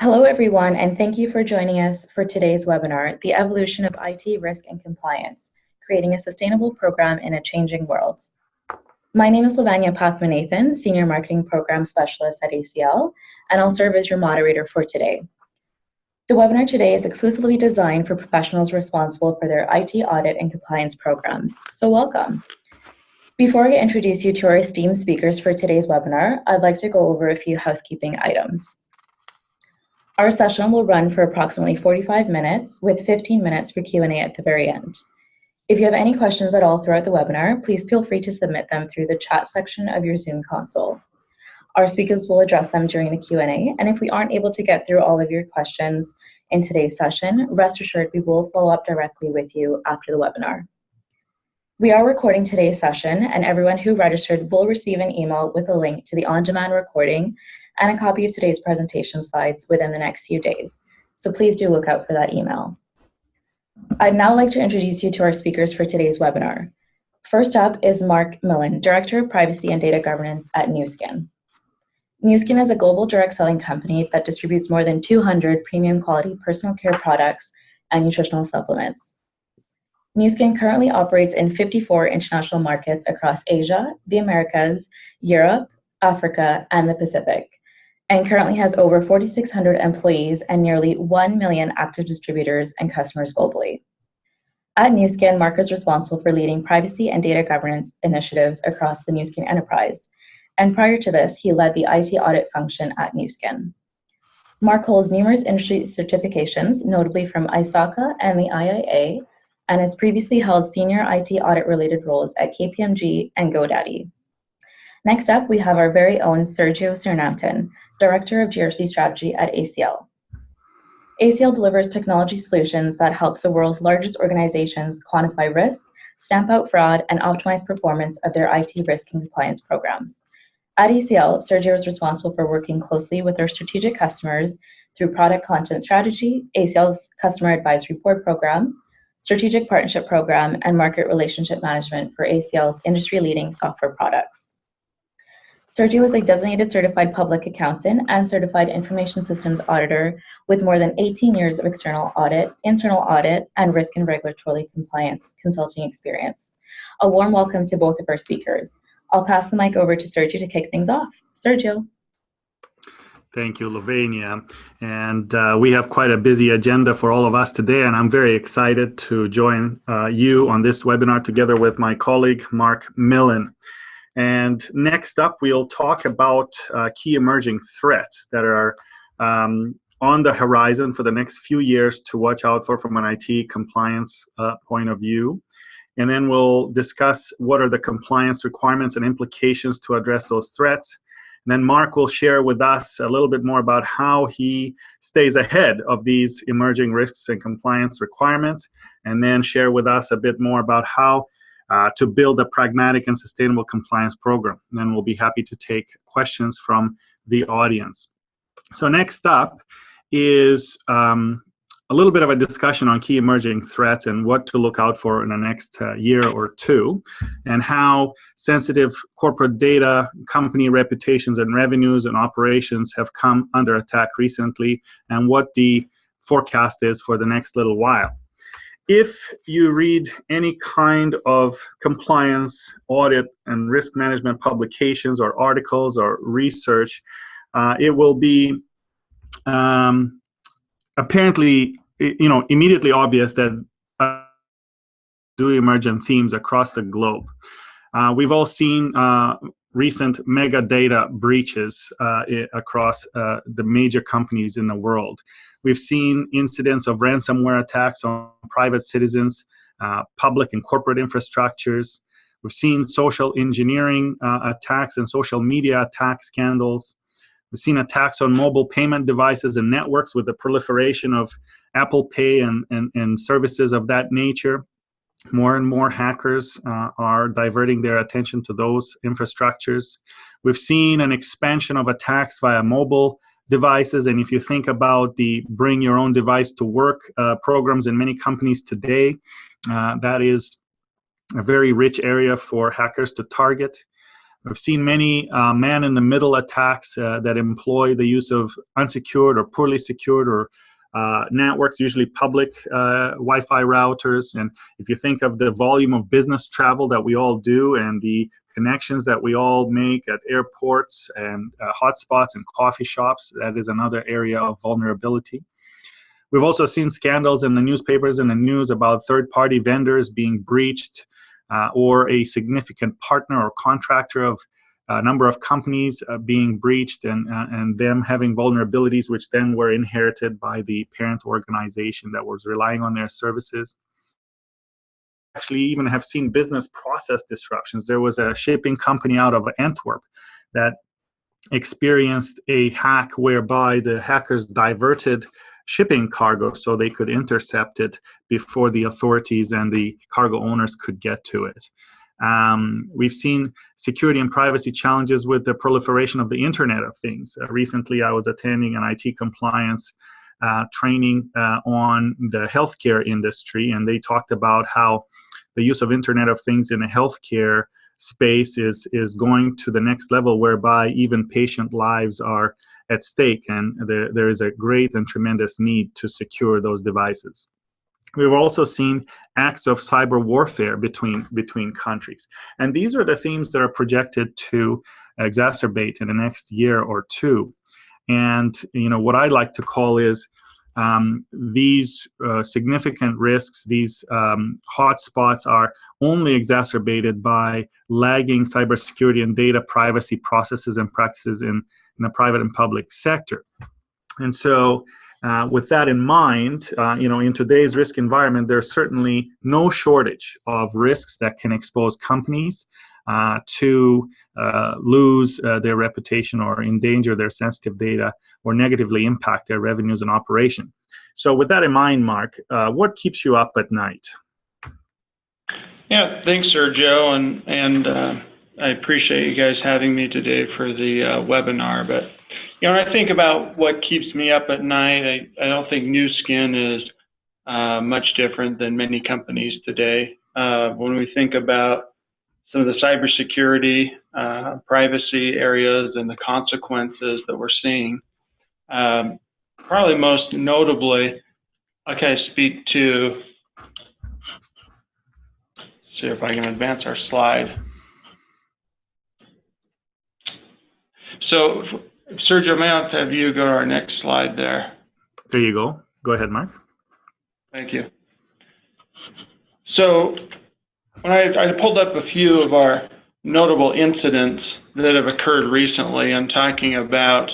Hello, everyone, and thank you for joining us for today's webinar, The Evolution of IT Risk and Compliance, Creating a Sustainable Program in a Changing World. My name is Lavanya Pathmanathan, Senior Marketing Program Specialist at ACL, and I'll serve as your moderator for today. The webinar today is exclusively designed for professionals responsible for their IT audit and compliance programs, so welcome. Before I introduce you to our esteemed speakers for today's webinar, I'd like to go over a few housekeeping items. Our session will run for approximately 45 minutes with 15 minutes for Q&A at the very end. If you have any questions at all throughout the webinar, please feel free to submit them through the chat section of your Zoom console. Our speakers will address them during the Q&A, and if we aren't able to get through all of your questions in today's session, rest assured we will follow up directly with you after the webinar. We are recording today's session, and everyone who registered will receive an email with a link to the on-demand recording and a copy of today's presentation slides within the next few days. So please do look out for that email. I'd now like to introduce you to our speakers for today's webinar. First up is Mark Millen, Director of Privacy and Data Governance at NewSkin. NewSkin is a global direct selling company that distributes more than 200 premium quality personal care products and nutritional supplements. NewSkin currently operates in 54 international markets across Asia, the Americas, Europe, Africa, and the Pacific, and currently has over 4,600 employees and nearly 1 million active distributors and customers globally. At NewSkin, Mark is responsible for leading privacy and data governance initiatives across the NewSkin enterprise, and prior to this, he led the IT audit function at NewSkin. Mark holds numerous industry certifications, notably from ISACA and the IIA, and has previously held senior IT audit-related roles at KPMG and GoDaddy. Next up, we have our very own Sergio Cernanton, Director of GRC Strategy at ACL. ACL delivers technology solutions that helps the world's largest organizations quantify risk, stamp out fraud, and optimize performance of their IT risk and compliance programs. At ACL, Sergio is responsible for working closely with our strategic customers through product content strategy, ACL's Customer Advisory Board program, strategic partnership program, and market relationship management for ACL's industry-leading software products. Sergio is a designated certified public accountant and certified information systems auditor with more than 18 years of external audit, internal audit, and risk and regulatory compliance consulting experience. A warm welcome to both of our speakers. I'll pass the mic over to Sergio to kick things off. Sergio. Thank you, Lavanya. And we have quite a busy agenda for all of us today, and I'm very excited to join you on this webinar together with my colleague, Mark Millen. And next up, we'll talk about key emerging threats that are on the horizon for the next few years to watch out for from an IT compliance point of view. And then we'll discuss what are the compliance requirements and implications to address those threats. And then Mark will share with us a little bit more about how he stays ahead of these emerging risks and compliance requirements, and then share with us a bit more about how to build a pragmatic and sustainable compliance program. And then we'll be happy to take questions from the audience. So next up is a little bit of a discussion on key emerging threats and what to look out for in the next year or two, and how sensitive corporate data, company reputations and revenues and operations have come under attack recently, and what the forecast is for the next little while. If you read any kind of compliance, audit, and risk management publications or articles or research, it will be apparently, immediately obvious that do emergent themes across the globe. We've all seen recent mega data breaches across the major companies in the world. We've seen incidents of ransomware attacks on private citizens, public and corporate infrastructures. We've seen social engineering attacks and social media attack scandals. We've seen attacks on mobile payment devices and networks with the proliferation of Apple Pay and services of that nature. More and more hackers are diverting their attention to those infrastructures. We've seen an expansion of attacks via mobile devices, and if you think about the bring your own device to work programs in many companies today, that is a very rich area for hackers to target. We've seen many man-in-the-middle attacks that employ the use of unsecured or poorly secured or networks, usually public Wi-Fi routers. And if you think of the volume of business travel that we all do and the connections that we all make at airports and hotspots and coffee shops, that is another area of vulnerability. We've also seen scandals in the newspapers and the news about third-party vendors being breached, or a significant partner or contractor of a number of companies being breached and them having vulnerabilities which then were inherited by the parent organization that was relying on their services. Actually even have seen business process disruptions. There was a shipping company out of Antwerp that experienced a hack whereby the hackers diverted shipping cargo so they could intercept it before the authorities and the cargo owners could get to it. We've seen security and privacy challenges with the proliferation of the Internet of Things. Recently, I was attending an IT compliance training on the healthcare industry, and they talked about how the use of Internet of Things in a healthcare space is going to the next level, whereby even patient lives are at stake, and there is a great and tremendous need to secure those devices. We've also seen acts of cyber warfare between countries, and these are the themes that are projected to exacerbate in the next year or two. And what I like to call is these significant risks, these hotspots are only exacerbated by lagging cybersecurity and data privacy processes and practices in the private and public sector. And so with that in mind, in today's risk environment, there's certainly no shortage of risks that can expose companies to lose their reputation or endanger their sensitive data or negatively impact their revenues and operation. So with that in mind, Mark, what keeps you up at night? Yeah, thanks, Sergio, and I appreciate you guys having me today for the webinar. But when I think about what keeps me up at night, I don't think Nu Skin is much different than many companies today. When we think about some of the cybersecurity, privacy areas, and the consequences that we're seeing, probably most notably, I kind of speak to. See if I can advance our slide. So, Sergio, may I have you go to our next slide there? There you go. Go ahead, Mark. Thank you. So, when I pulled up a few of our notable incidents that have occurred recently, I'm talking about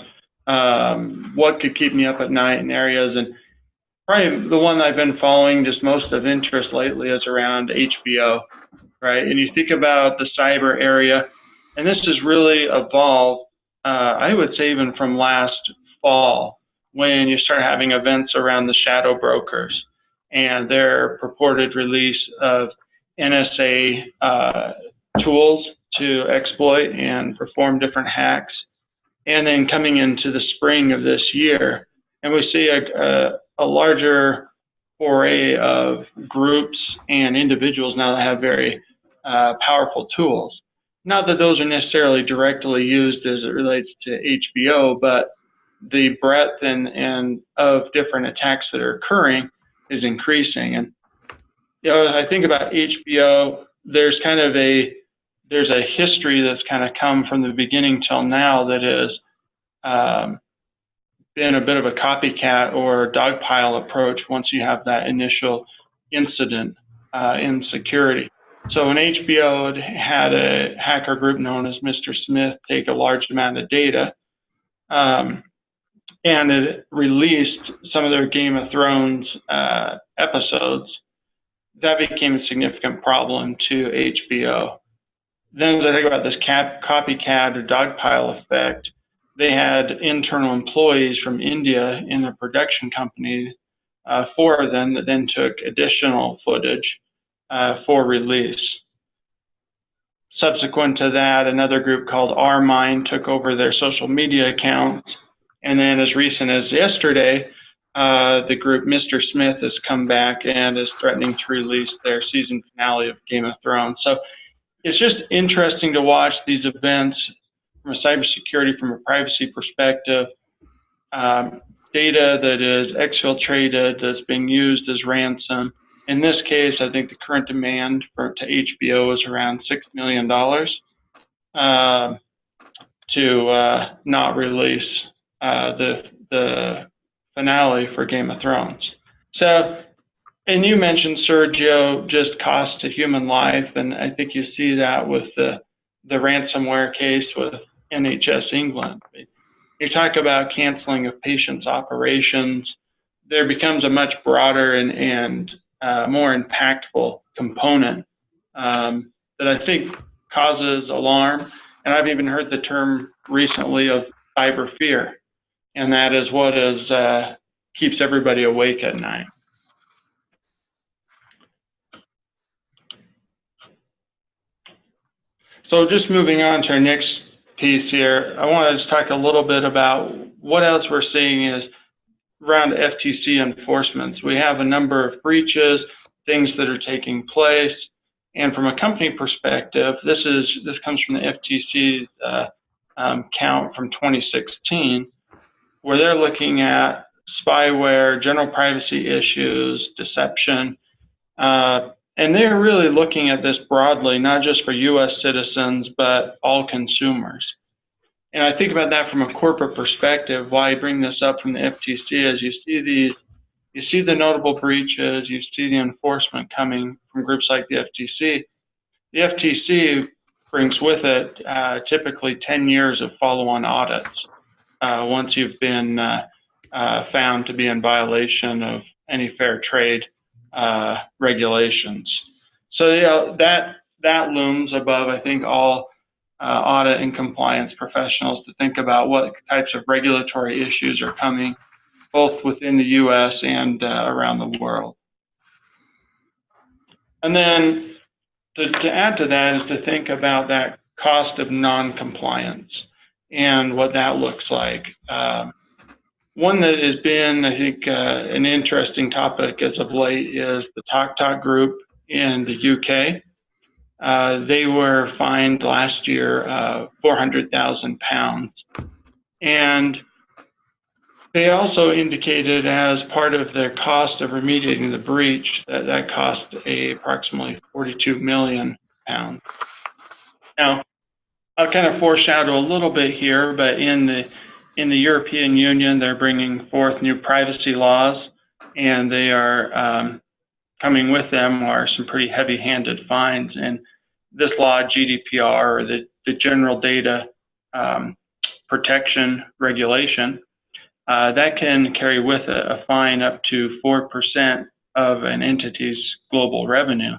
what could keep me up at night in areas, and probably the one I've been following just most of interest lately is around HBO, right? And you think about the cyber area, and this has really evolved, I would say even from last fall, when you start having events around the shadow brokers and their purported release of NSA tools to exploit and perform different hacks. And then coming into the spring of this year, and we see a larger array of groups and individuals now that have very powerful tools. Not that those are necessarily directly used as it relates to HBO, but the breadth and of different attacks that are occurring is increasing. And I think about HBO, there's a history that's kind of come from the beginning till now that has been a bit of a copycat or dogpile approach once you have that initial incident in security. So when HBO had a hacker group known as Mr. Smith take a large amount of data and it released some of their Game of Thrones episodes, that became a significant problem to HBO. Then as I think about this copycat or dogpile effect, they had internal employees from India in a production company, 4 of them, that then took additional footage for release. Subsequent to that, another group called R-Mind took over their social media accounts. And then as recent as yesterday, the group Mr. Smith has come back and is threatening to release their season finale of Game of Thrones. So it's just interesting to watch these events from a cybersecurity, from a privacy perspective. Data that is exfiltrated, that's being used as ransom. In this case, I think the current demand to HBO is around $6 million to not release the finale for Game of Thrones. So, and you mentioned, Sergio, just cost to human life, and I think you see that with the ransomware case with NHS England. You talk about canceling of patients' operations, there becomes a much broader and more impactful component that I think causes alarm. And I've even heard the term recently of cyber fear, and that is what keeps everybody awake at night. So just moving on to our next piece here, I want to just talk a little bit about what else we're seeing is around FTC enforcements. We have a number of breaches, things that are taking place, and from a company perspective, this comes from the FTC's count from 2016, where they're looking at spyware, general privacy issues, deception, and they're really looking at this broadly, not just for U.S. citizens, but all consumers. And I think about that from a corporate perspective. Why I bring this up from the FTC is you see the notable breaches, you see the enforcement coming from groups like the FTC. The FTC brings with it typically 10 years of follow-on audits once you've been found to be in violation of any fair trade regulations. So that looms above, I think, all audit and compliance professionals to think about what types of regulatory issues are coming, both within the U.S. and around the world. And then to add to that is to think about that cost of non-compliance and what that looks like. One that has been, I think, an interesting topic as of late is the TalkTalk group in the UK. They were fined last year £400,000. And they also indicated as part of their cost of remediating the breach that cost approximately £42 million. Now, I'll kind of foreshadow a little bit here, but in the European Union, they're bringing forth new privacy laws, and they are coming with them are some pretty heavy-handed fines. And this law, GDPR, or the General Data Protection Regulation, that can carry with it a fine up to 4% of an entity's global revenue.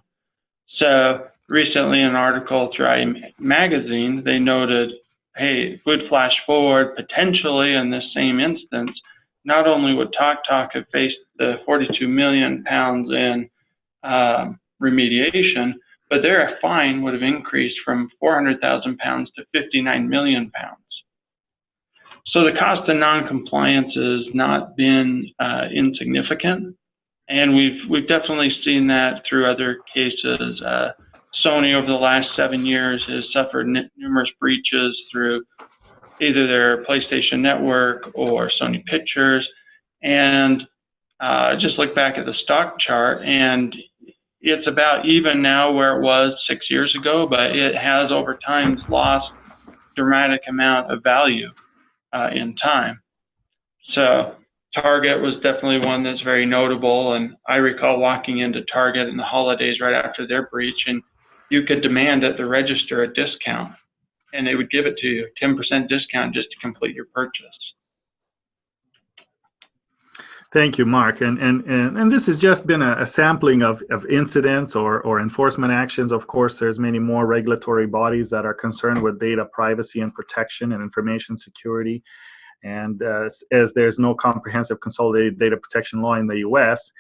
So recently, in an article through magazine, they noted, hey, would flash forward potentially in this same instance, not only would TalkTalk have faced the £42 million in remediation, but their fine would have increased from £400,000 to £59 million. So the cost of non-compliance has not been insignificant, and we've definitely seen that through other cases. Sony over the last 7 years has suffered numerous breaches through either their PlayStation Network or Sony Pictures. And just look back at the stock chart, and it's about even now where it was 6 years ago, but it has over time lost a dramatic amount of value in time. So Target was definitely one that's very notable, and I recall walking into Target in the holidays right after their breach, and you could demand at the register a discount, and they would give it to you, 10% discount just to complete your purchase. Thank you, Mark. And this has just been a sampling of incidents or enforcement actions. Of course, there's many more regulatory bodies that are concerned with data privacy and protection and information security. And as there's no comprehensive consolidated data protection law in the U.S.,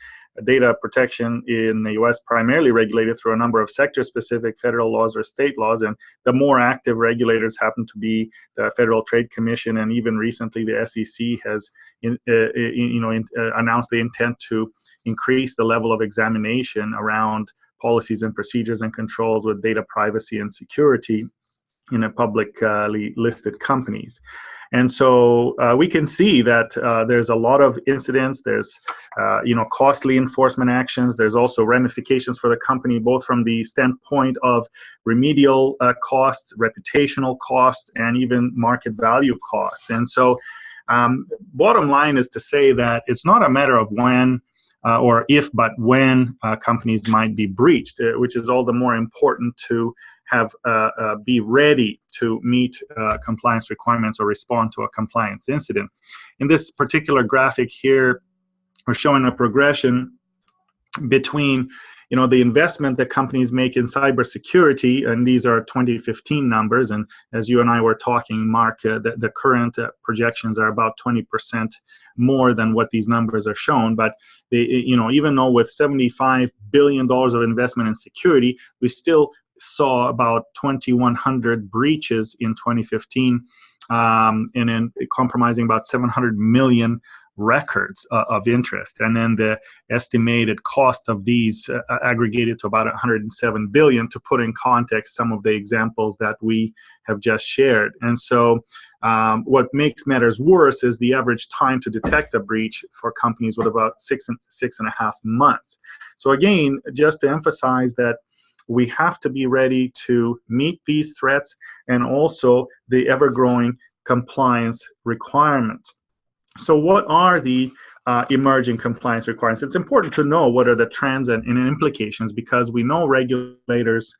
data protection in the U.S. primarily regulated through a number of sector-specific federal laws or state laws, and the more active regulators happen to be the Federal Trade Commission, and even recently the SEC has announced the intent to increase the level of examination around policies and procedures and controls with data privacy and security in a publicly listed companies. And so we can see that there's a lot of incidents. There's costly enforcement actions. There's also ramifications for the company, both from the standpoint of remedial costs, reputational costs, and even market value costs. And so bottom line is to say that it's not a matter of when or if, but when companies might be breached, which is all the more important to have be ready to meet compliance requirements or respond to a compliance incident. In this particular graphic here, we're showing a progression between the investment that companies make in cybersecurity, and these are 2015 numbers. And as you and I were talking, Mark, the current projections are about 20% more than what these numbers are shown. But even though with $75 billion of investment in security, we still saw about 2,100 breaches in 2015, and then compromising about 700 million records of interest. And then the estimated cost of these aggregated to about 107 billion, to put in context some of the examples that we have just shared. And so what makes matters worse is the average time to detect a breach for companies with about 6.5 months. So again, just to emphasize that we have to be ready to meet these threats and also the ever-growing compliance requirements. So what are the emerging compliance requirements? It's important to know what are the trends and implications, because we know regulators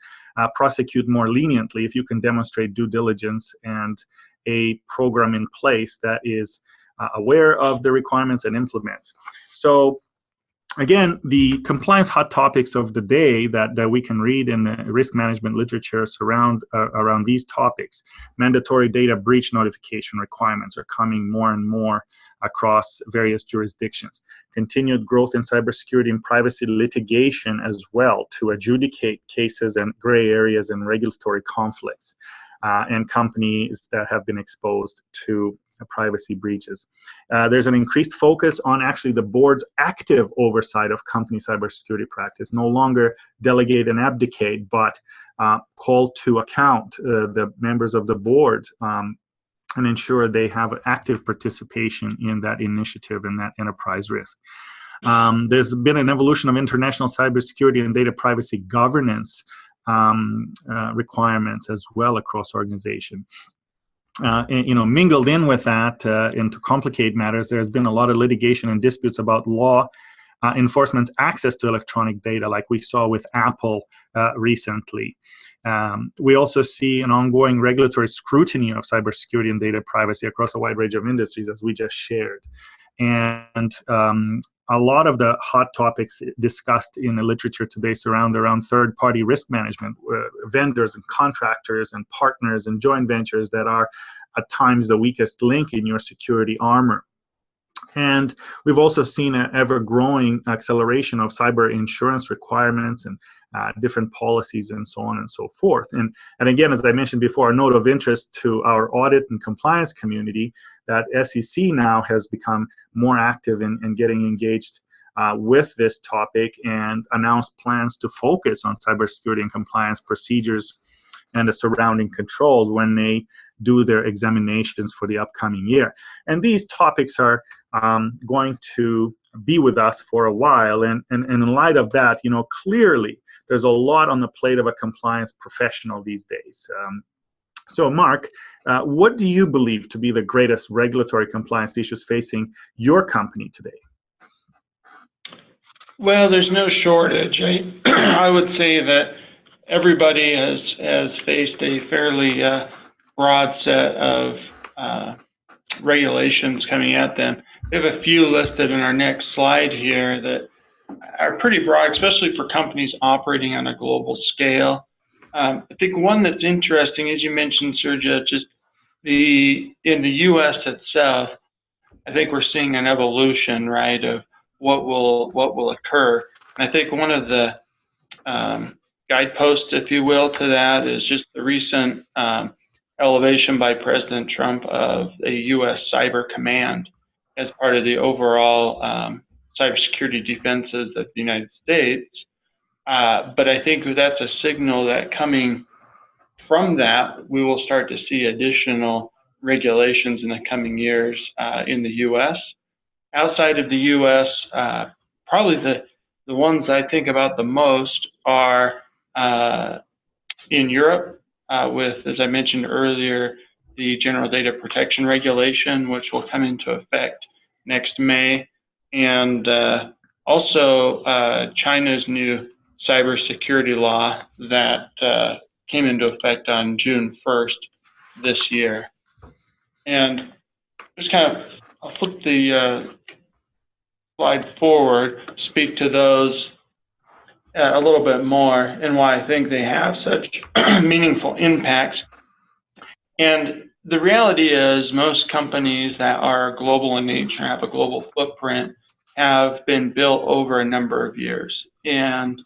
prosecute more leniently if you can demonstrate due diligence and a program in place that is aware of the requirements and implements. So again, the compliance hot topics of the day that we can read in the risk management literature surround around these topics. Mandatory data breach notification requirements are coming more and more across various jurisdictions. Continued growth in cybersecurity and privacy litigation as well, to adjudicate cases and gray areas and regulatory conflicts, and companies that have been exposed to privacy breaches. There's an increased focus on actually the board's active oversight of company cybersecurity practice, no longer delegate and abdicate, but call to account the members of the board and ensure they have active participation in that initiative and that enterprise risk. There's been an evolution of international cybersecurity and data privacy governance requirements as well across organization. And, mingled in with that, and to complicate matters, there's been a lot of litigation and disputes about law enforcement's access to electronic data, like we saw with Apple recently. We also see an ongoing regulatory scrutiny of cybersecurity and data privacy across a wide range of industries, as we just shared. And a lot of the hot topics discussed in the literature today surround around third-party risk management, vendors and contractors and partners and joint ventures that are at times the weakest link in your security armor. And we've also seen an ever-growing acceleration of cyber insurance requirements and different policies and so on and so forth. And again, as I mentioned before, a note of interest to our audit and compliance community that SEC now has become more active in getting engaged with this topic and announced plans to focus on cybersecurity and compliance procedures and the surrounding controls when they do their examinations for the upcoming year. And these topics are going to be with us for a while. And in light of that, clearly there's a lot on the plate of a compliance professional these days. So Mark, what do you believe to be the greatest regulatory compliance issues facing your company today? Well, there's no shortage. I would say that everybody has faced a fairly broad set of regulations coming at them. We have a few listed in our next slide here that are pretty broad, especially for companies operating on a global scale. I think one that's interesting, as you mentioned, Sergio, just in the U.S. itself, I think we're seeing an evolution, right, of what will occur. And I think one of the guideposts, if you will, to that is just the recent elevation by President Trump of a U.S. Cyber Command as part of the overall cybersecurity defenses of the United States. But I think that's a signal that coming from that, we will start to see additional regulations in the coming years in the U.S. Outside of the U.S., probably the ones I think about the most are in Europe with, as I mentioned earlier, the General Data Protection Regulation, which will come into effect next May, and also China's new cybersecurity law that came into effect on June 1st this year. And just kind of, I'll flip the slide forward, speak to those a little bit more and why I think they have such meaningful impacts. And the reality is most companies that are global in nature, have a global footprint, have been built over a number of years. And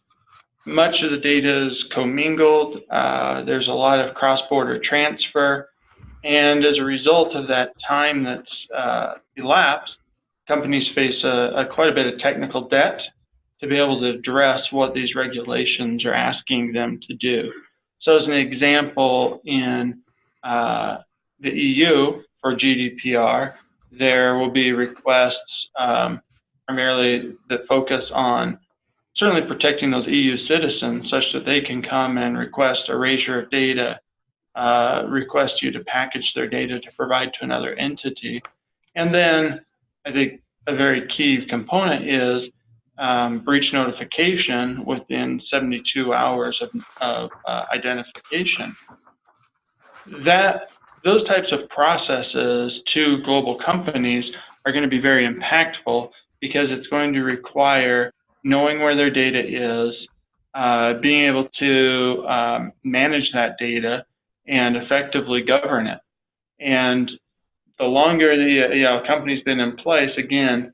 much of the data is commingled. There's a lot of cross-border transfer. And as a result of that time that's elapsed, companies face quite a bit of technical debt to be able to address what these regulations are asking them to do. So as an example, in the EU for GDPR, there will be requests primarily that focus on certainly protecting those EU citizens such that they can come and request erasure of data, request you to package their data to provide to another entity. And then I think a very key component is breach notification within 72 hours of identification. Those types of processes to global companies are going to be very impactful because it's going to require knowing where their data is, being able to manage that data and effectively govern it. And the longer the company's been in place, again,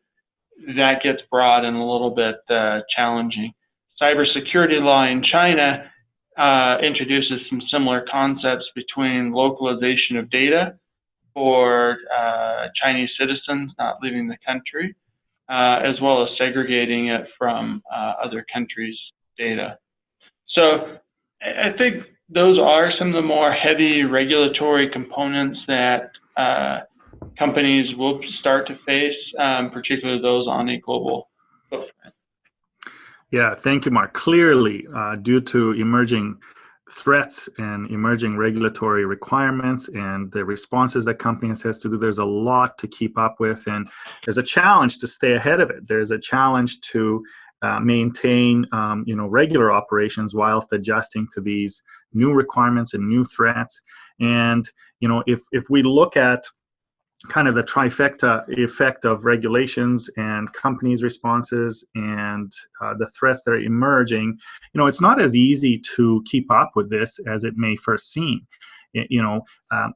that gets broad and a little bit challenging. Cybersecurity law in China introduces some similar concepts between localization of data for Chinese citizens not leaving the country, as well as segregating it from other countries' data. So I think those are some of the more heavy regulatory components that companies will start to face, particularly those on a global footprint. Yeah, thank you, Mark. Clearly, due to emerging threats and emerging regulatory requirements and the responses that companies has to do, there's a lot to keep up with, and there's a challenge to stay ahead of it. There's a challenge to maintain regular operations whilst adjusting to these new requirements and new threats. And if we look at kind of the trifecta effect of regulations and companies' responses and the threats that are emerging, it's not as easy to keep up with this as it may first seem.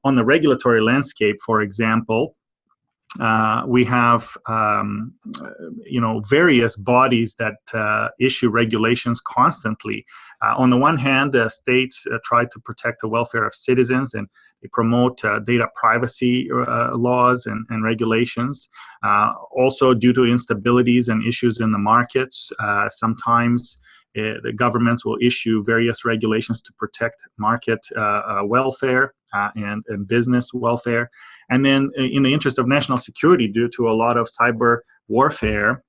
On the regulatory landscape, for example, we have various bodies that issue regulations constantly. On the one hand, states try to protect the welfare of citizens, and they promote data privacy laws and regulations. Also, due to instabilities and issues in the markets, sometimes the governments will issue various regulations to protect market welfare and business welfare. And then in the interest of national security, due to a lot of cyber warfare,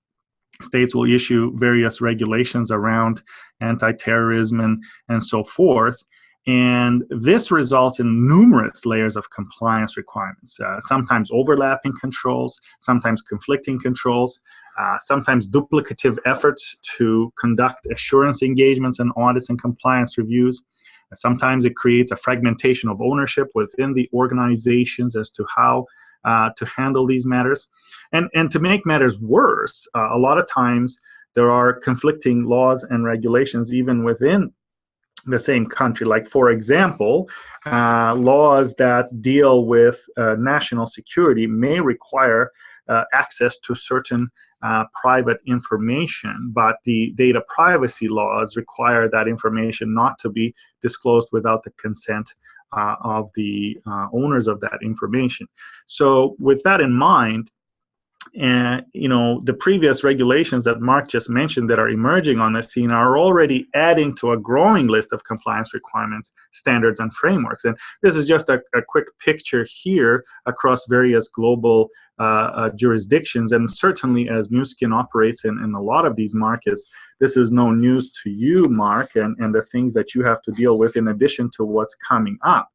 states will issue various regulations around anti-terrorism and so forth. And this results in numerous layers of compliance requirements, sometimes overlapping controls, sometimes conflicting controls, sometimes duplicative efforts to conduct assurance engagements and audits and compliance reviews. Sometimes it creates a fragmentation of ownership within the organizations as to how to handle these matters. And to make matters worse, a lot of times there are conflicting laws and regulations even within the same country. Like, for example, laws that deal with national security may require access to certain private information, but the data privacy laws require that information not to be disclosed without the consent of the owners of that information. So with that in mind, And the previous regulations that Mark just mentioned that are emerging on the scene are already adding to a growing list of compliance requirements, standards, and frameworks. And this is just a quick picture here across various global jurisdictions. And certainly as Nu Skin operates in a lot of these markets, this is no news to you, Mark, and the things that you have to deal with in addition to what's coming up.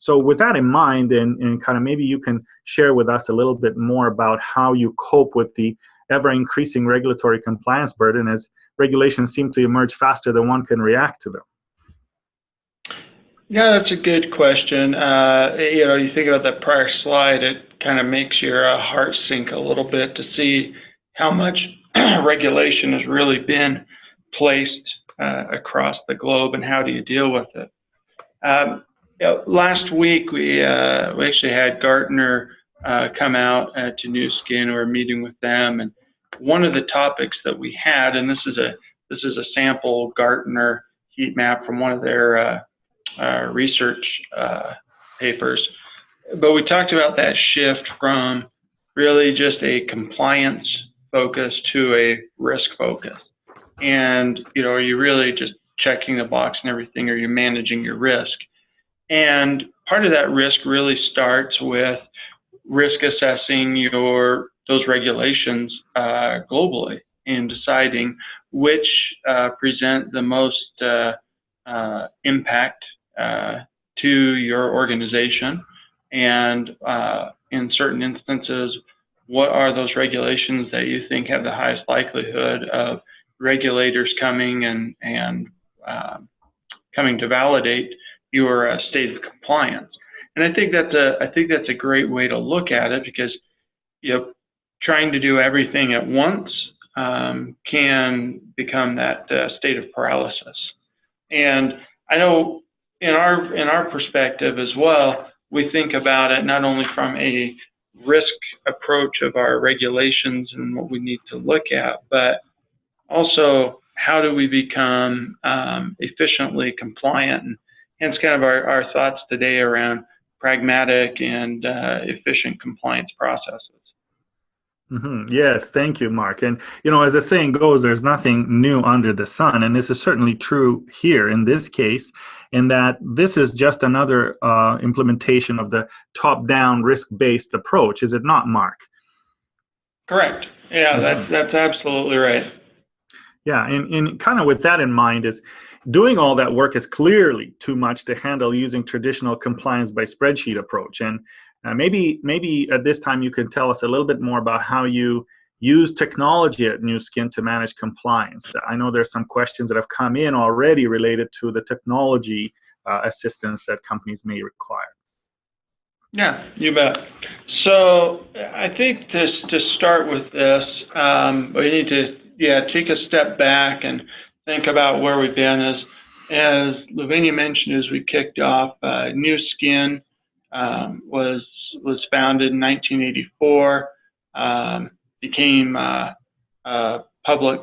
So with that in mind, and kind of maybe you can share with us a little bit more about how you cope with the ever-increasing regulatory compliance burden as regulations seem to emerge faster than one can react to them. Yeah, that's a good question. You think about that prior slide, it kind of makes your heart sink a little bit to see how much regulation has really been placed across the globe, and how do you deal with it. Last week, we actually had Gartner come out to Nu Skin. We were meeting with them, and one of the topics that we had, and this is a sample Gartner heat map from one of their research papers, but we talked about that shift from really just a compliance focus to a risk focus. And are you really just checking the box and everything, or are you managing your risk? And part of that risk really starts with risk assessing those regulations globally, and deciding which present the most impact to your organization, and in certain instances, what are those regulations that you think have the highest likelihood of regulators coming and coming to validate your state of compliance. And I think that's a great way to look at it, because trying to do everything at once can become that state of paralysis. And I know in our perspective as well, we think about it not only from a risk approach of our regulations and what we need to look at, but also how do we become efficiently compliant. And hence kind of our thoughts today around pragmatic and efficient compliance processes. Mm-hmm. Yes, thank you, Mark. And, as the saying goes, there's nothing new under the sun. And this is certainly true here in this case, in that this is just another implementation of the top-down risk-based approach. Is it not, Mark? Correct. Yeah, that's absolutely right. Yeah, and kind of with that in mind, is doing all that work is clearly too much to handle using traditional compliance by spreadsheet approach. And maybe at this time you can tell us a little bit more about how you use technology at Nu Skin to manage compliance. I know there's some questions that have come in already related to the technology assistance that companies may require. Yeah, you bet. So I think to start with this, we need to take a step back and think about where we've been. As Lavinia mentioned, as we kicked off, Nu Skin was founded in 1984, became a public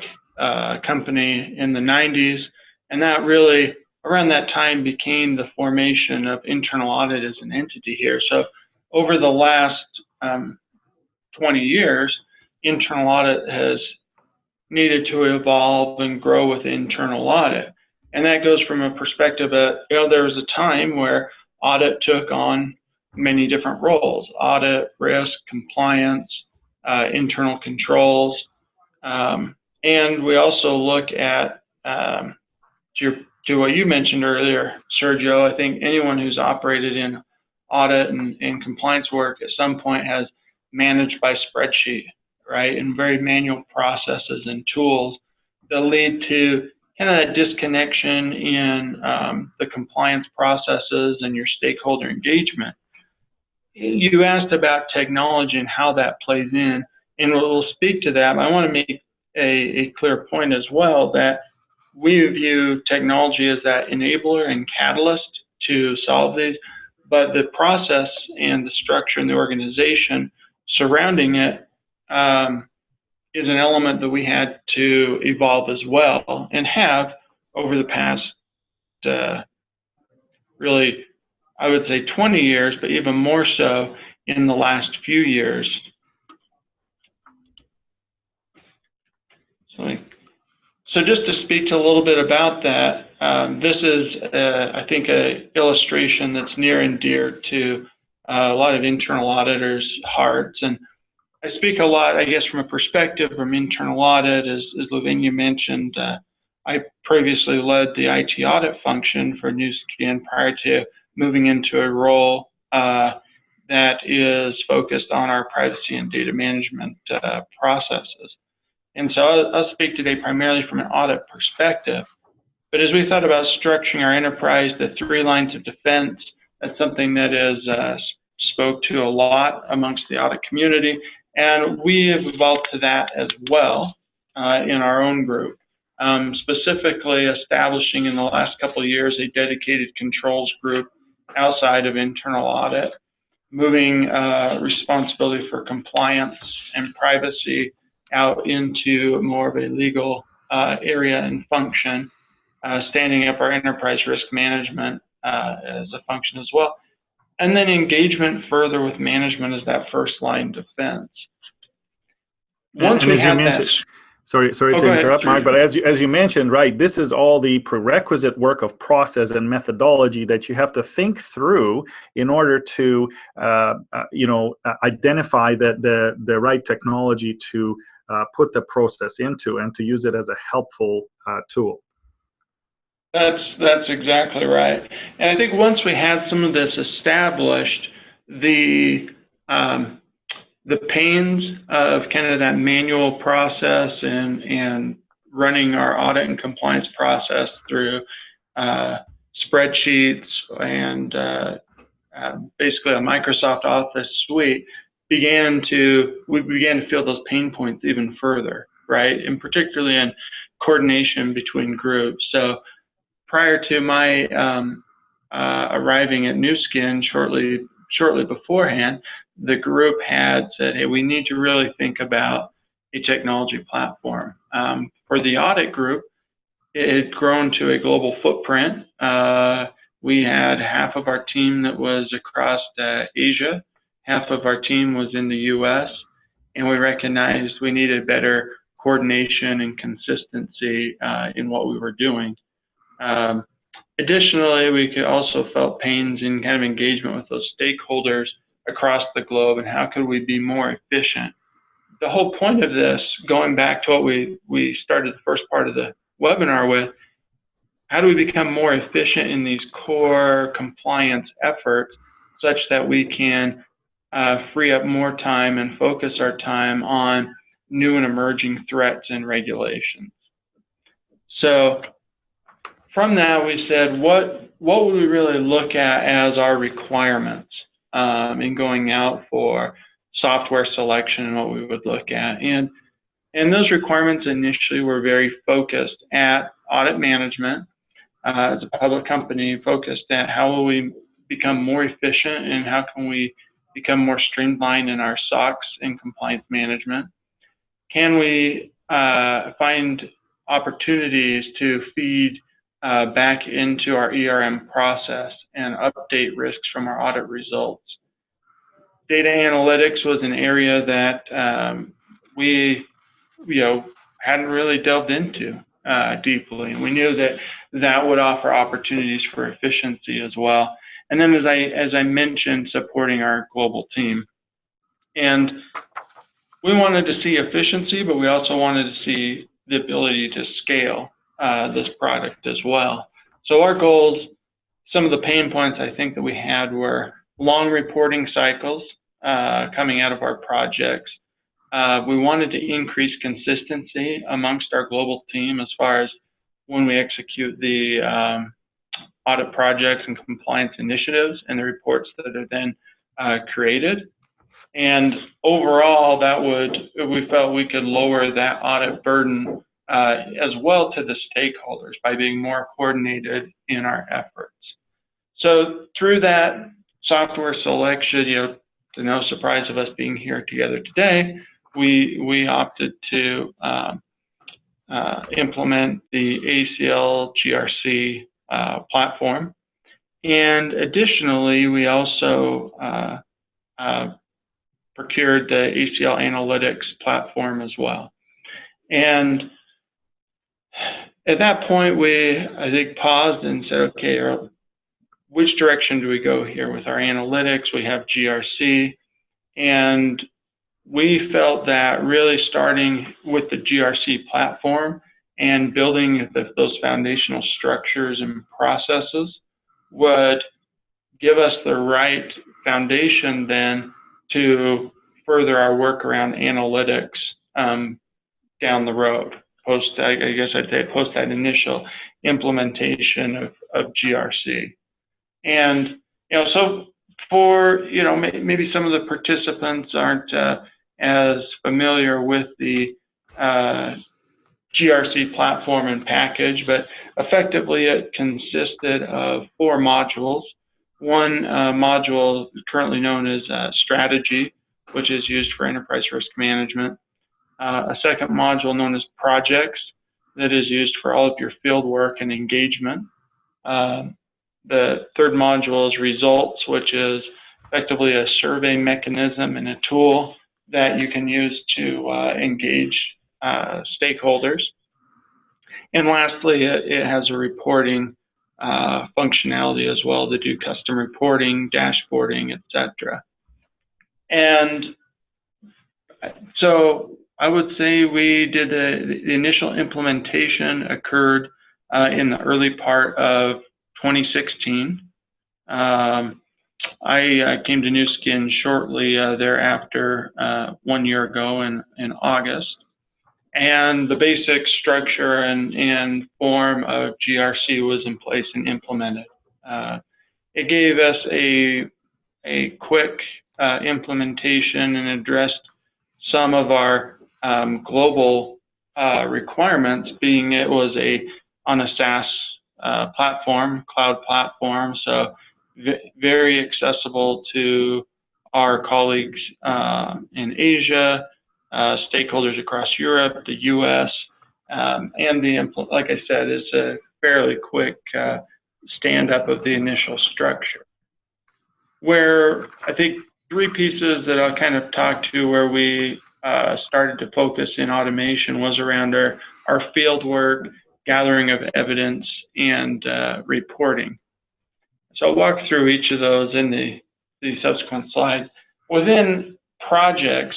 company in the 90s, and that really, around that time, became the formation of internal audit as an entity here. So over the last 20 years, internal audit has needed to evolve and grow with internal audit. And that goes from a perspective that, there was a time where audit took on many different roles: audit, risk, compliance, internal controls. And we also look at, to what you mentioned earlier, Sergio, I think anyone who's operated in audit and compliance work at some point has managed by spreadsheet, right? And very manual processes and tools that lead to kind of that disconnection in the compliance processes and your stakeholder engagement. You asked about technology and how that plays in, and we'll speak to that. I want to make a clear point as well that we view technology as that enabler and catalyst to solve these, but the process and the structure and the organization surrounding it is an element that we had to evolve as well, and have over the past really, I would say 20 years, but even more so in the last few years. So just to speak to a little bit about that, this is, I think, an illustration that's near and dear to a lot of internal auditors' hearts. And I speak a lot, I guess, from a perspective from internal audit. As Lavinia mentioned, I previously led the IT audit function for Nu Skin prior to moving into a role that is focused on our privacy and data management processes. And so I'll speak today primarily from an audit perspective. But as we thought about structuring our enterprise, the 3 lines of defense, that's something that is spoke to a lot amongst the audit community. And we have evolved to that as well in our own group, specifically establishing in the last couple of years a dedicated controls group outside of internal audit, moving responsibility for compliance and privacy out into more of a legal area and function, standing up our enterprise risk management as a function as well. And then engagement further with management as that first line defense. Once we have that, sorry to interrupt, Mark, but as you mentioned, right, this is all the prerequisite work of process and methodology that you have to think through in order to, identify the right technology to put the process into and to use it as a helpful tool. That's exactly right. And I think once we had some of this established, the pains of kind of that manual process and running our audit and compliance process through spreadsheets and basically a Microsoft Office suite, we began to feel those pain points even further, right? And particularly in coordination between groups. So prior to my arriving at Nu Skin shortly beforehand, the group had said, hey, we need to really think about a technology platform. For the audit group, it had grown to a global footprint. We had half of our team that was across Asia, half of our team was in the US, and we recognized we needed better coordination and consistency in what we were doing. Additionally, we could also felt pains in kind of engagement with those stakeholders across the globe and how could we be more efficient. The whole point of this, going back to what we started the first part of the webinar with, how do we become more efficient in these core compliance efforts such that we can free up more time and focus our time on new and emerging threats and regulations. So from that, we said, what would we really look at as our requirements in going out for software selection and what we would look at? And those requirements initially were very focused at audit management as a public company, focused at how will we become more efficient and how can we become more streamlined in our SOX and compliance management? Can we find opportunities to feed back into our ERM process and update risks from our audit results? Data analytics was an area that we hadn't really delved into deeply, and we knew that would offer opportunities for efficiency as well. And then, as I mentioned, supporting our global team. And we wanted to see efficiency, but we also wanted to see the ability to scale this product as well. So our goals, some of the pain points I think that we had were long reporting cycles coming out of our projects. We wanted to increase consistency amongst our global team as far as when we execute the audit projects and compliance initiatives and the reports that are then created. And overall, we felt we could lower that audit burden as well to the stakeholders by being more coordinated in our efforts. So through that software selection, to no surprise of us being here together today, we opted to implement the ACL GRC platform. And additionally, we also procured the ACL Analytics platform as well. And At that point, I think, paused and said, okay, which direction do we go here with our analytics? We have GRC, and we felt that really starting with the GRC platform and building those foundational structures and processes would give us the right foundation then to further our work around analytics down the road, I guess I'd say post that initial implementation of GRC. And, so for, maybe some of the participants aren't as familiar with the GRC platform and package, but effectively it consisted of 4 modules. One module currently known as strategy, which is used for enterprise risk management. A second module known as projects that is used for all of your field work and engagement. The third module is results, which is effectively a survey mechanism and a tool that you can use to engage stakeholders. And lastly, it has a reporting functionality as well to do custom reporting, dashboarding, etc. And so I would say we did the initial implementation occurred in the early part of 2016. I came to Nu Skin shortly thereafter, 1 year ago in August. And the basic structure and form of GRC was in place and implemented. It gave us a quick implementation and addressed some of our global requirements, being it was on a SaaS platform, cloud platform, so very accessible to our colleagues in Asia, stakeholders across Europe, the US, and like I said, it's a fairly quick stand-up of the initial structure. Where I think 3 pieces that I'll kind of talk to where we started to focus in automation was around our field work, gathering of evidence, and reporting. So I'll walk through each of those in the subsequent slides. Within projects,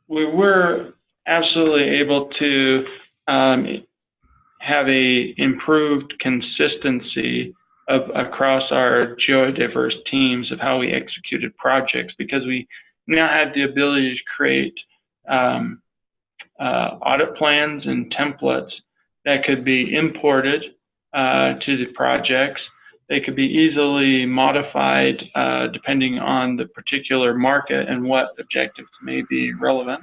we were absolutely able to have a improved consistency across our geodiverse teams of how we executed projects, because we now had the ability to create audit plans and templates that could be imported to the projects. They could be easily modified depending on the particular market and what objectives may be relevant.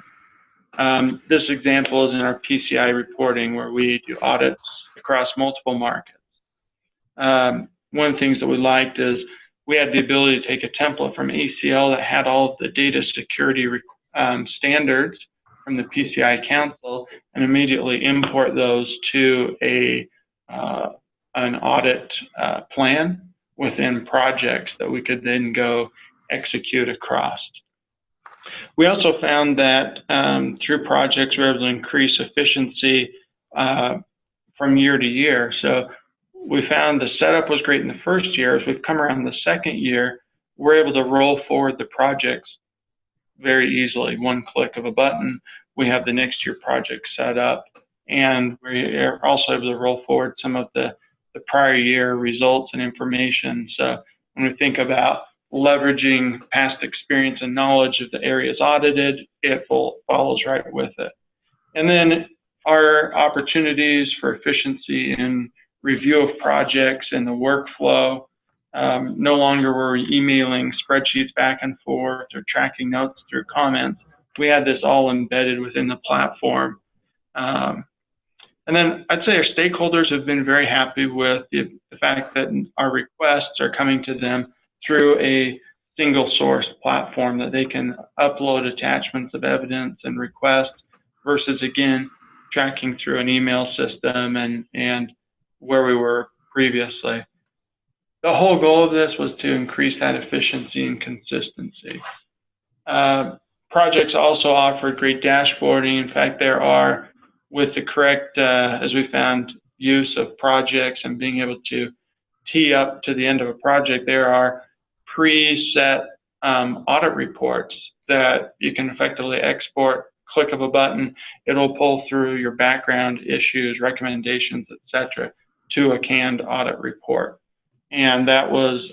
This example is in our PCI reporting, where we do audits across multiple markets. One of the things that we liked is we had the ability to take a template from ACL that had all of the data security standards from the PCI Council and immediately import those to an audit plan within projects that we could then go execute across. We also found that through projects, we were able to increase efficiency from year to year. So we found the setup was great in the first year. As we've come around the second year, we're able to roll forward the projects very easily. One click of a button, we have the next year project set up, and we're also able to roll forward some of the prior year results and information. So when we think about leveraging past experience and knowledge of the areas audited, it follows right with it. And then our opportunities for efficiency in review of projects and the workflow. No longer were we emailing spreadsheets back and forth or tracking notes through comments. We had this all embedded within the platform. And then I'd say our stakeholders have been very happy with the fact that our requests are coming to them through a single source platform that they can upload attachments of evidence and requests versus, again, tracking through an email system and where we were previously. The whole goal of this was to increase that efficiency and consistency. Projects also offered great dashboarding. In fact, there are with the correct, as we found, use of projects and being able to tee up to the end of a project, there are preset audit reports that you can effectively export, click of a button, it'll pull through your background issues, recommendations, etc., to a canned audit report. And that was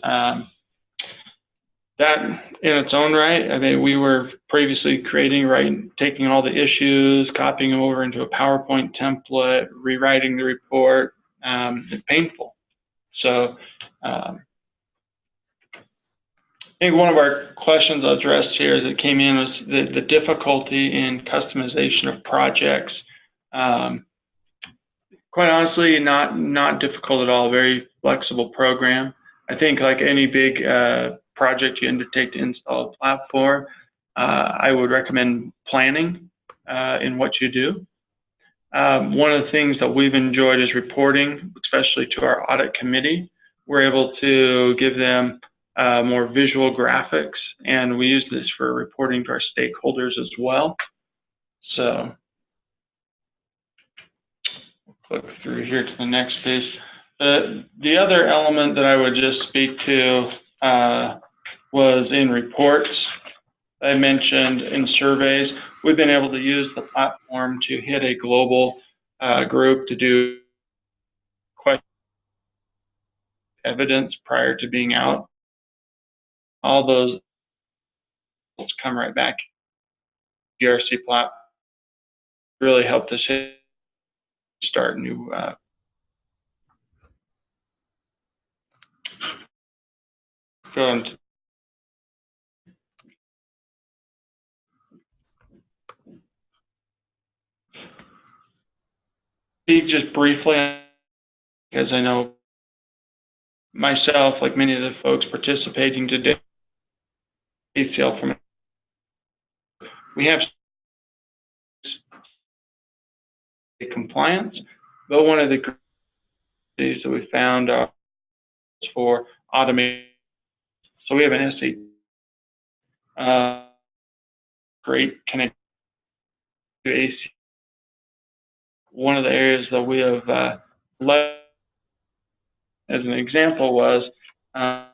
that in its own right. I mean, we were previously taking all the issues, copying them over into a PowerPoint template, rewriting the report. It's painful. So I think one of our questions I'll address here as it came in was the difficulty in customization of projects. Quite honestly, not difficult at all, very flexible program. I think like any big project you undertake to install a platform, I would recommend planning in what you do. One of the things that we've enjoyed is reporting, especially to our audit committee. We're able to give them more visual graphics, and we use this for reporting to our stakeholders as well. So we'll click through here to the next page. The other element that I would just speak to was in reports. I mentioned in surveys, we've been able to use the platform to hit a global group to do question evidence prior to being out. All those come right back. GRC platform really helped us start new. Go on. Speak just briefly, because I know myself, like many of the folks participating today, ACL from we have compliance, but one of the things that we found is for automation. So we have an SAP, great connectivity to AC. One of the areas that we have led as an example was of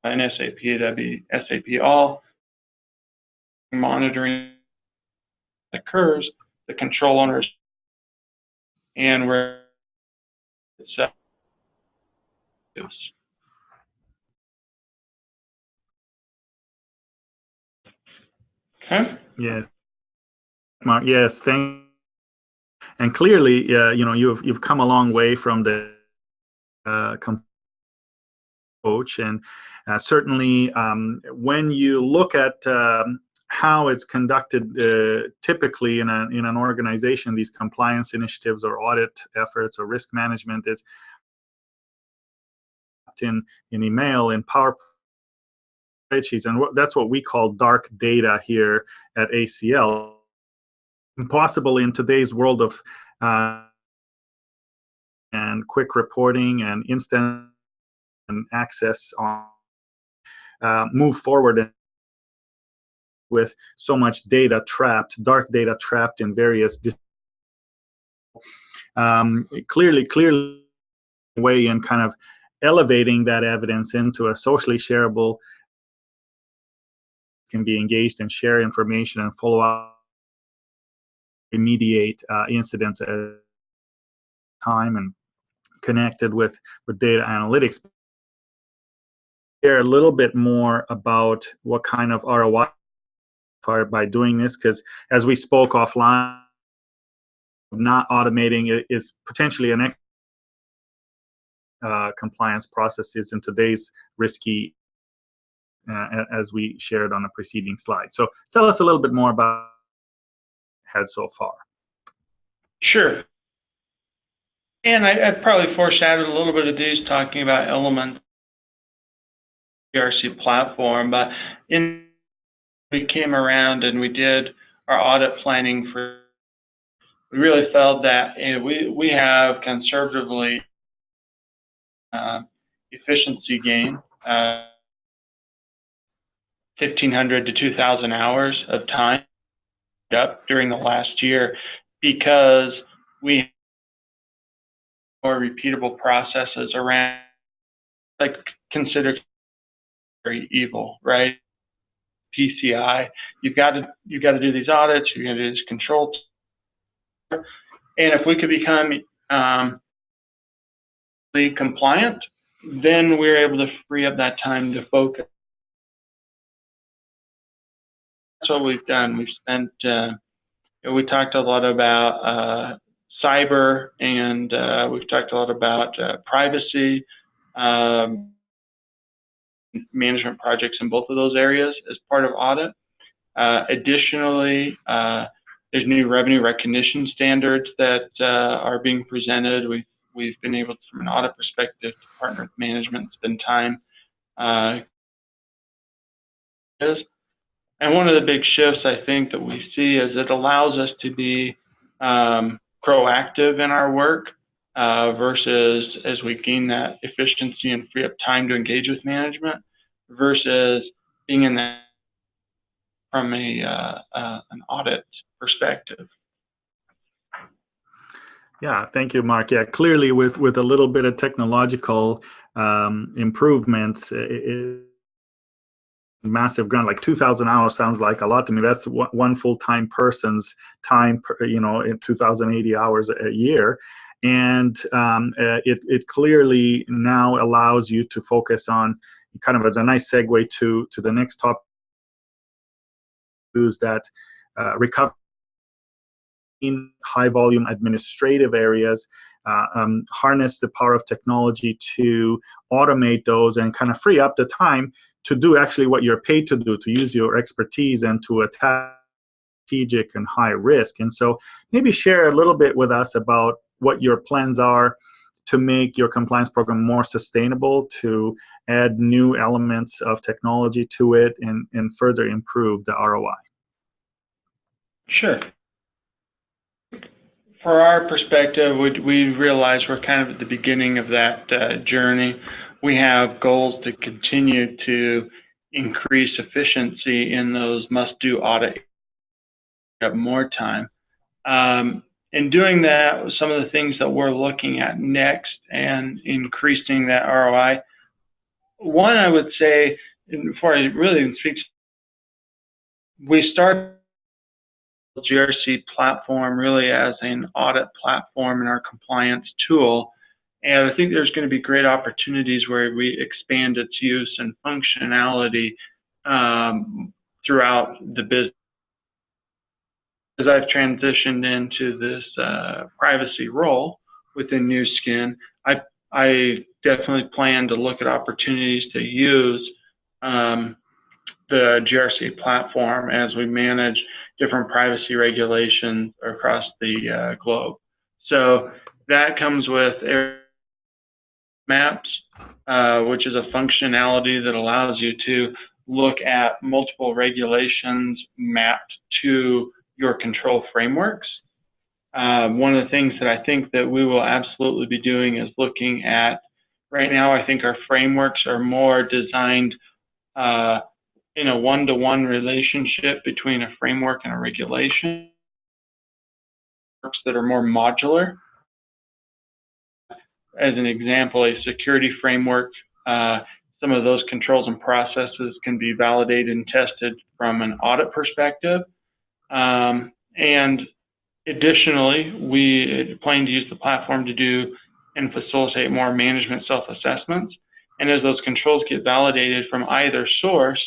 an SAP, that'd be SAP All, monitoring occurs, the control owners, and where it's okay. Yeah, Mark. Yes, thank. And clearly, you know, you've come a long way from the coach, and certainly when you look at how it's conducted typically in an organization, these compliance initiatives or audit efforts or risk management is in email, in PowerPoint spreadsheets, and that's what we call dark data here at ACL. Impossible in today's world of and quick reporting and instant access on move forward with so much data trapped, dark data trapped in various clearly way in kind of elevating that evidence into a socially shareable, can be engaged and share information and follow up, remediate incidents at a time, and connected with data analytics. Share a little bit more about what kind of ROI by doing this, because as we spoke offline, not automating is potentially an compliance processes in today's risky, as we shared on the preceding slide. So tell us a little bit more about had so far. Sure. And I probably foreshadowed a little bit of these talking about elements of the GRC platform, but we came around and we did our audit planning for. We really felt that we have conservatively efficiency gain, 1,500 to 2,000 hours of time up during the last year because we have more repeatable processes around, like, considered very evil, right? PCI. You've got to do these audits. You're going to do this control. And if we could become compliant, then we're able to free up that time to focus. That's what we've done. We've spent. We talked a lot about cyber, and we've talked a lot about privacy. Management projects in both of those areas as part of audit. Additionally, there's new revenue recognition standards that are being presented. We've been able to, from an audit perspective, to partner with management, spend time. And one of the big shifts I think that we see is it allows us to be proactive in our work versus as we gain that efficiency and free up time to engage with management versus being in that from an audit perspective. Yeah, thank you, Mark. Yeah, clearly with a little bit of technological improvements, massive grant, like 2,000 hours sounds like a lot to me. That's one full-time person's time, in 2,080 hours a year. And it clearly now allows you to focus on, kind of as a nice segue to the next topic, is that recovery in high volume administrative areas, harness the power of technology to automate those and kind of free up the time to do actually what you're paid to do, to use your expertise and to attack strategic and high risk. And so maybe share a little bit with us about what your plans are to make your compliance program more sustainable, to add new elements of technology to it, and further improve the ROI. Sure. For our perspective, we realize we're kind of at the beginning of that journey. We have goals to continue to increase efficiency in those must-do audits. Have more time. In doing that, some of the things that we're looking at next and increasing that ROI, one, I would say, before I really speak, we start the GRC platform really as an audit platform and our compliance tool. And I think there's going to be great opportunities where we expand its use and functionality throughout the business. As I've transitioned into this privacy role within Nu Skin, I definitely plan to look at opportunities to use the GRC platform as we manage different privacy regulations across the globe. So that comes with maps, which is a functionality that allows you to look at multiple regulations mapped to your control frameworks. One of the things that I think that we will absolutely be doing is looking at, right now I think our frameworks are more designed in a one-to-one relationship between a framework and a regulation, that are more modular. As an example, a security framework, some of those controls and processes can be validated and tested from an audit perspective. And additionally, we plan to use the platform to do and facilitate more management self-assessments. And as those controls get validated from either source,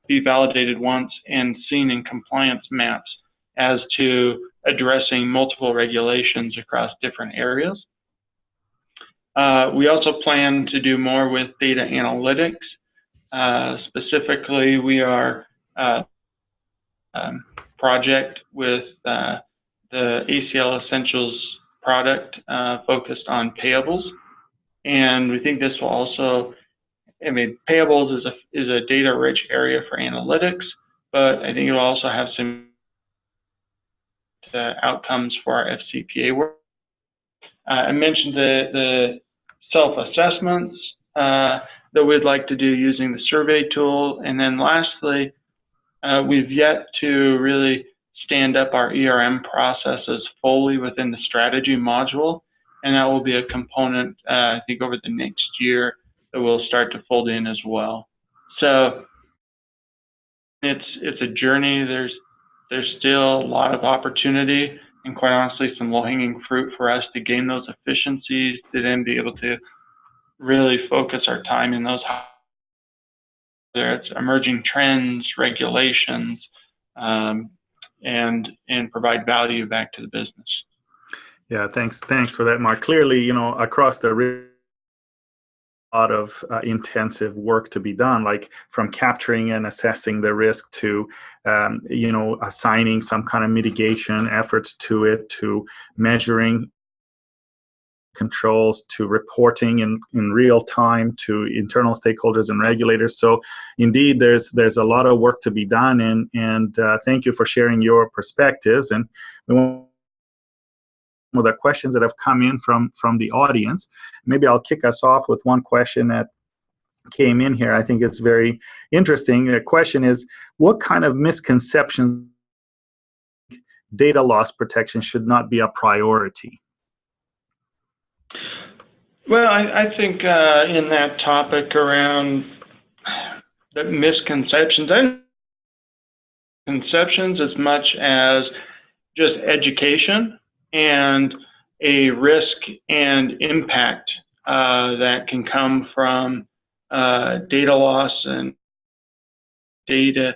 be validated once and seen in compliance maps as to addressing multiple regulations across different areas. We also plan to do more with data analytics. Specifically, we are project with the ACL Essentials product focused on payables, and we think this will also, payables is a data-rich area for analytics, but I think it will also have some outcomes for our FCPA work. I mentioned the self-assessments that we'd like to do using the survey tool, and then lastly, We've yet to really stand up our ERM processes fully within the strategy module, and that will be a component, I think, over the next year that we'll start to fold in as well. So it's a journey. There's still a lot of opportunity, and quite honestly, some low-hanging fruit for us to gain those efficiencies, to then be able to really focus our time in those, whether it's emerging trends, regulations, and provide value back to the business. Yeah, thanks for that, Mark. Clearly, across the lot of intensive work to be done, like from capturing and assessing the risk to, assigning some kind of mitigation efforts to it, to measuring controls, to reporting in real time to internal stakeholders and regulators. So indeed, there's a lot of work to be done, and thank you for sharing your perspectives. And we want some of the questions that have come in from the audience. Maybe I'll kick us off with one question that came in here. I think it's very interesting. The question is, what kind of misconceptions data loss protection should not be a priority? Well, I think in that topic around the misconceptions, as much as just education and a risk and impact that can come from data loss and data.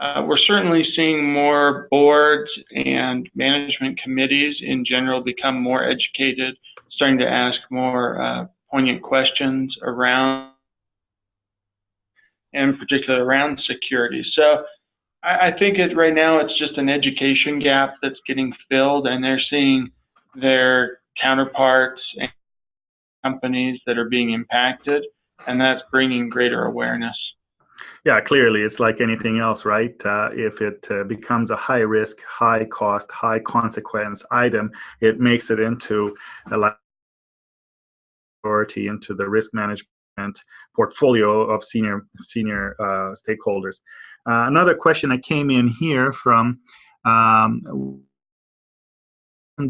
We're certainly seeing more boards and management committees in general become more educated, starting to ask more poignant questions around, in particular around security. So I think right now it's just an education gap that's getting filled, and they're seeing their counterparts and companies that are being impacted, and that's bringing greater awareness. Yeah, clearly, it's like anything else, right? If it becomes a high risk, high cost, high consequence item, it makes it into a priority into the risk management portfolio of senior stakeholders. Another question that came in here from,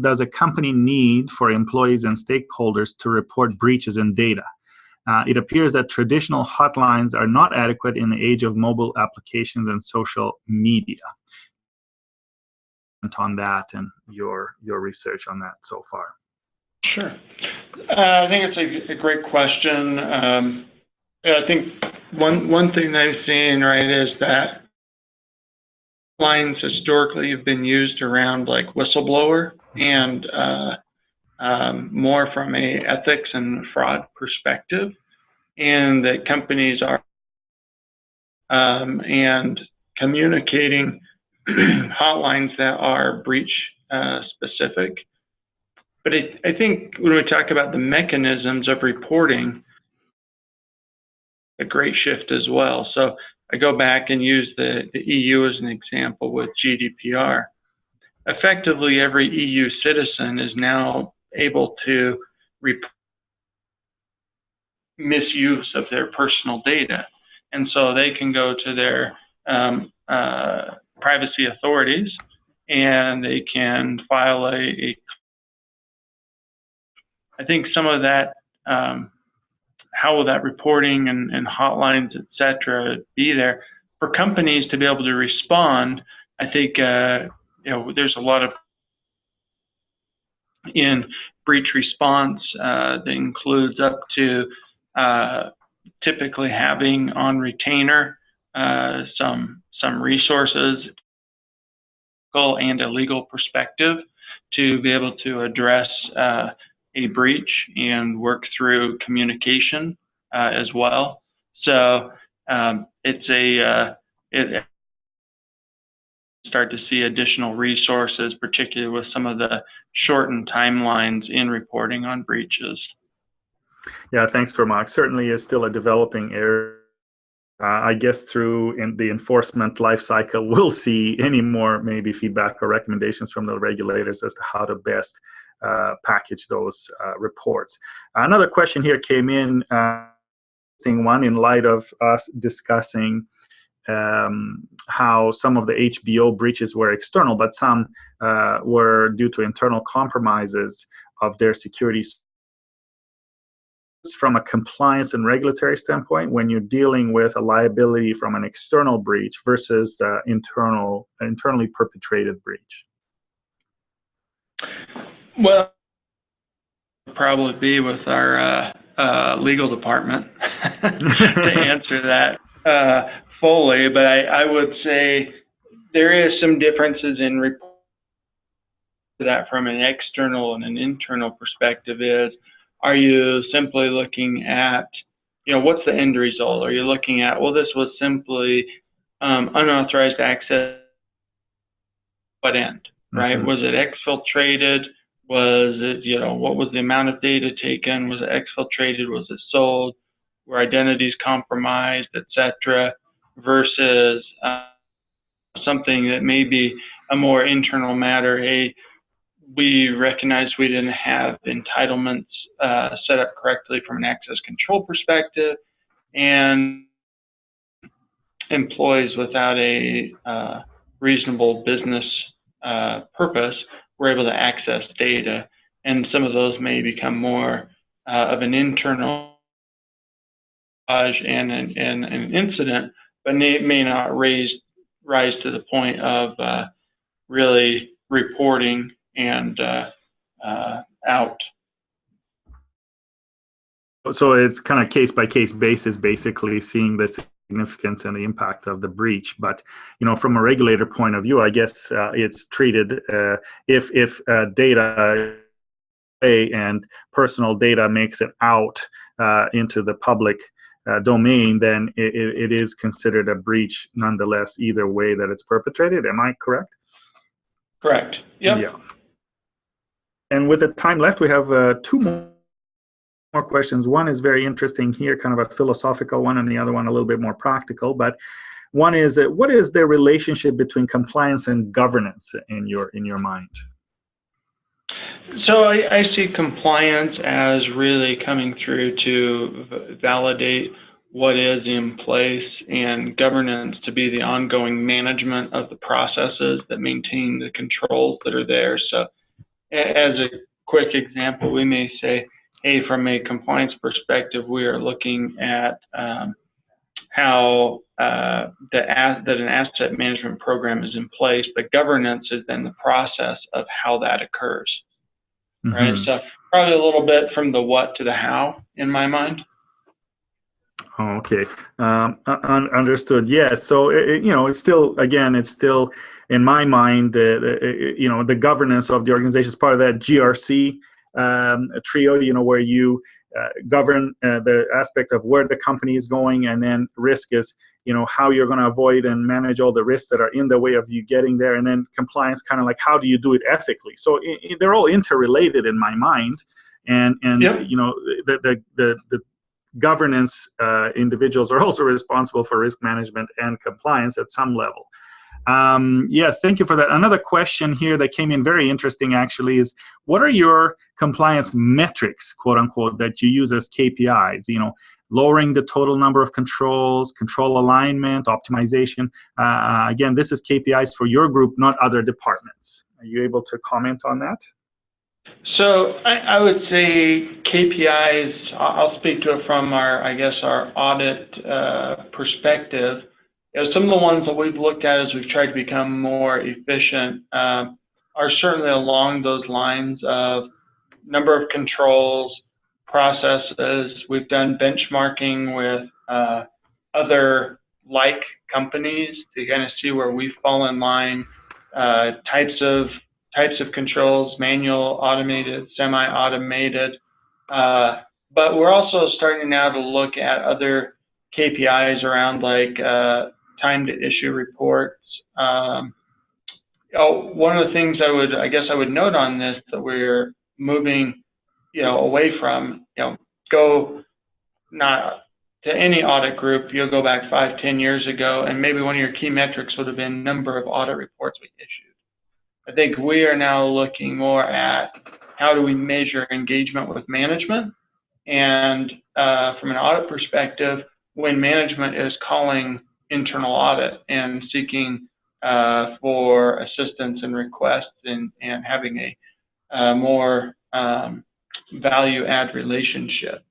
does a company need for employees and stakeholders to report breaches in data? It appears that traditional hotlines are not adequate in the age of mobile applications and social media. On that and your research on that so far. Sure. I think it's a great question. I think one thing that I've seen, right, is that lines historically have been used around like whistleblower and more from a ethics and fraud perspective, and that companies are and communicating hotlines that are breach specific. But I think when we talk about the mechanisms of reporting, a great shift as well. So I go back and use the EU as an example with GDPR. Effectively, every EU citizen is now able to report misuse of their personal data. And so they can go to their privacy authorities and they can file I think some of that, how will that reporting and hotlines, et cetera, be there for companies to be able to respond? I think there's a lot of in breach response that includes up to typically having on retainer some resources and a legal perspective to be able to address a breach and work through communication as well. So it start to see additional resources, particularly with some of the shortened timelines in reporting on breaches. Yeah, thanks for Mark. Certainly is still a developing area. I guess through the enforcement life cycle, we'll see any more maybe feedback or recommendations from the regulators as to how to best package those reports. Another question here came in, one in light of us discussing how some of the HBO breaches were external, but some were due to internal compromises of their security. From a compliance and regulatory standpoint, when you're dealing with a liability from an external breach versus the internally perpetrated breach? Well, probably be with our legal department to answer that fully, but I would say there is some differences in reporting that from an external and an internal perspective. Are you simply looking at, what's the end result? Are you looking at, well, this was simply unauthorized access, what end, right? Mm-hmm. Was it exfiltrated? Was it, what was the amount of data taken? Was it exfiltrated? Was it sold? Were identities compromised, etc., versus something that may be a more internal matter? Hey, we recognized we didn't have entitlements set up correctly from an access control perspective, and employees without a reasonable business purpose were able to access data, and some of those may become more of an internal and an incident, but may not rise to the point of really reporting and out. So it's kind of case-by-case basis, basically seeing the significance and the impact of the breach. But from a regulator point of view, I guess it's treated if data and personal data makes it out into the public domain, then it is considered a breach nonetheless, either way that it's perpetrated. Am I correct? Correct. Yep. Yeah. And with the time left, we have two more questions. One is very interesting here, kind of a philosophical one, and the other one a little bit more practical. But one is, what is the relationship between compliance and governance in your mind? So I see compliance as really coming through to validate what is in place, and governance to be the ongoing management of the processes that maintain the controls that are there. So as a quick example, we may say, hey, from a compliance perspective, we are looking at how that an asset management program is in place, but governance is then the process of how that occurs. Mm-hmm. Right? So probably a little bit from the what to the how in my mind. Oh, okay. Understood. Yes. So it's still in my mind, the governance of the organization is part of that GRC trio. Where you govern the aspect of where the company is going, and then risk is how you're going to avoid and manage all the risks that are in the way of you getting there, and then compliance, kind of like how do you do it ethically. So they're all interrelated in my mind, and yep. The governance individuals are also responsible for risk management and compliance at some level. Yes, thank you for that. Another question here that came in very interesting actually is, what are your compliance metrics, quote unquote, that you use as KPIs? Lowering the total number of controls, control alignment, optimization. Again, this is KPIs for your group, not other departments. Are you able to comment on that? So I would say KPIs, I'll speak to it from our audit perspective. Some of the ones that we've looked at as we've tried to become more efficient are certainly along those lines of number of controls, processes. We've done benchmarking with other like companies to kind of see where we fall in line, types of controls, manual, automated, semi-automated. But we're also starting now to look at other KPIs around like time to issue reports. One of the things I would note on this that we're moving, away from, go not to any audit group. You'll go back 5-10 years ago, and maybe one of your key metrics would have been number of audit reports we issued. I think we are now looking more at how do we measure engagement with management, and from an audit perspective, when management is calling internal audit and seeking for assistance and requests and having a more value add relationship.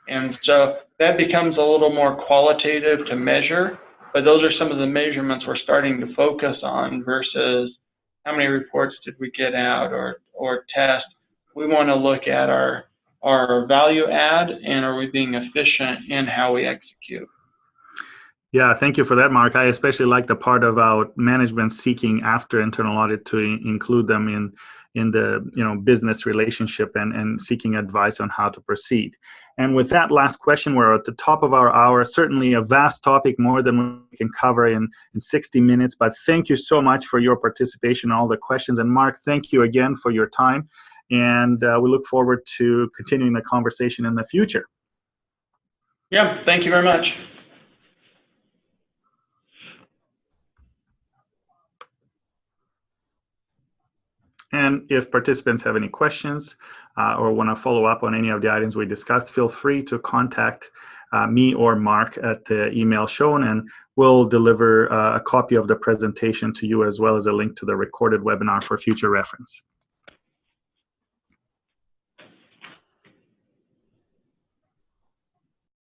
And so that becomes a little more qualitative to measure, but those are some of the measurements we're starting to focus on versus how many reports did we get out or test. We want to look at our value add and are we being efficient in how we execute. Yeah, thank you for that, Mark. I especially like the part about management seeking after internal audit to include them in the business relationship and seeking advice on how to proceed. And with that last question, we're at the top of our hour. Certainly a vast topic, more than we can cover in 60 minutes. But thank you so much for your participation, all the questions. And Mark, thank you again for your time. And we look forward to continuing the conversation in the future. Yeah, thank you very much. And if participants have any questions or want to follow up on any of the items we discussed, feel free to contact me or Mark at the email shown, and we'll deliver a copy of the presentation to you as well as a link to the recorded webinar for future reference.